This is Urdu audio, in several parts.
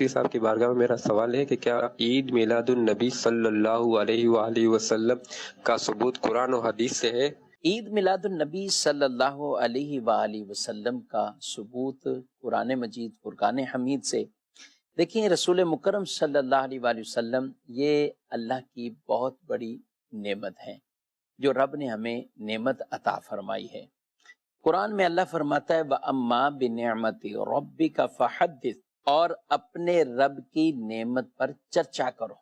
مفتی صاحب کی بارگاہ میں میرا سوال ہے کہ کیا عید میلاد النبی صلی اللہ علیہ وآلہ وسلم کا ثبوت قرآن و حدیث سے ہے؟ عید میلاد النبی صلی اللہ علیہ وآلہ وسلم کا ثبوت قرآن مجید فرقان حمید سے۔ دیکھیں، رسول مکرم صلی اللہ علیہ وآلہ وسلم یہ اللہ کی بہت بڑی نعمت ہے جو رب نے ہمیں نعمت عطا فرمائی ہے۔ قرآن میں اللہ فرماتا ہے وَأَمَّا بِنِعْمَتِ رَبِّكَ فَحَدِّثْ، اور اپنے رب کی نعمت پر چرچا کرو۔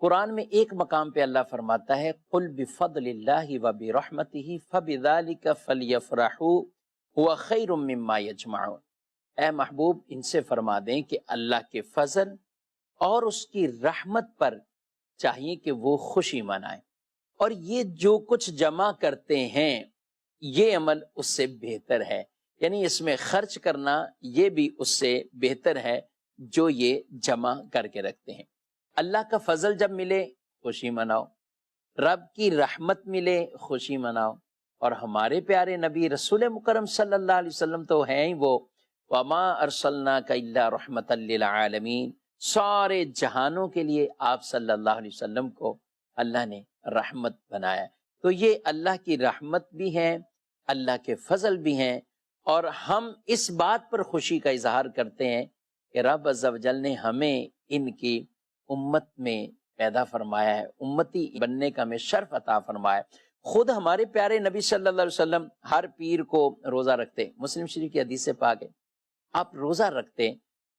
قرآن میں ایک مقام پہ اللہ فرماتا ہے قُلْ بِفَضْلِ اللَّهِ وَبِرَحْمَتِهِ فَبِذَلِكَ فَلْيَفْرَحُوا هُوَ خَيْرٌ مِّمَّا يَجْمَعُونَ۔ اے محبوب، ان سے فرما دیں کہ اللہ کے فضل اور اس کی رحمت پر چاہیے کہ وہ خوشی منائیں، اور یہ جو کچھ جمع کرتے ہیں یہ عمل اس سے بہتر ہے، یعنی اس میں خرچ کرنا یہ بھی اس سے بہتر ہے جو یہ جمع کر کے رکھتے ہیں۔ اللہ کا فضل جب ملے خوشی مناؤ، رب کی رحمت ملے خوشی مناؤ، اور ہمارے پیارے نبی رسول مکرم صلی اللہ علیہ وسلم تو ہیں ہی وہ وَمَا أَرْسَلْنَاكَ إِلَّا رَحْمَةً لِّلْعَالَمِينَ، سارے جہانوں کے لیے آپ صلی اللہ علیہ وسلم کو اللہ نے رحمت بنایا۔ تو یہ اللہ کی رحمت بھی ہیں، اللہ کے فضل بھی ہیں، اور ہم اس بات پر خوشی کا اظہار کرتے ہیں کہ رب عز و جل نے ہمیں ان کی امت میں پیدا فرمایا ہے، امتی بننے کا ہمیں شرف عطا فرمایا ہے۔ خود ہمارے پیارے نبی صلی اللہ علیہ وسلم ہر پیر کو روزہ رکھتے، مسلم شریف کی حدیث سے پاک ہے آپ روزہ رکھتے،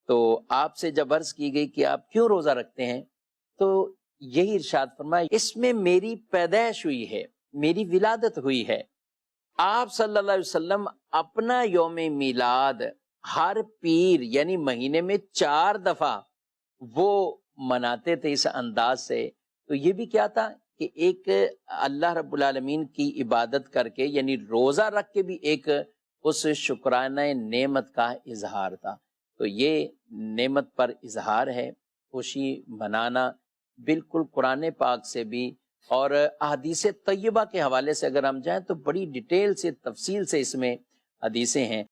تو آپ سے جب عرض کی گئی کہ آپ کیوں روزہ رکھتے ہیں تو یہی ارشاد فرمایا اس میں میری پیدائش ہوئی ہے، میری ولادت ہوئی ہے۔ آپ صلی اللہ علیہ وسلم اپنا یوم میلاد ہر پیر یعنی مہینے میں 4 دفعہ وہ مناتے تھے اس انداز سے۔ تو یہ بھی کیا تھا کہ ایک اللہ رب العالمین کی عبادت کر کے، یعنی روزہ رکھ کے بھی ایک اس شکرانہ نعمت کا اظہار تھا۔ تو یہ نعمت پر اظہار ہے، خوشی منانا بالکل قرآن پاک سے بھی اور احادیث طیبہ کے حوالے سے اگر ہم جائیں تو بڑی ڈیٹیل سے تفصیل سے اس میں حدیثیں ہیں۔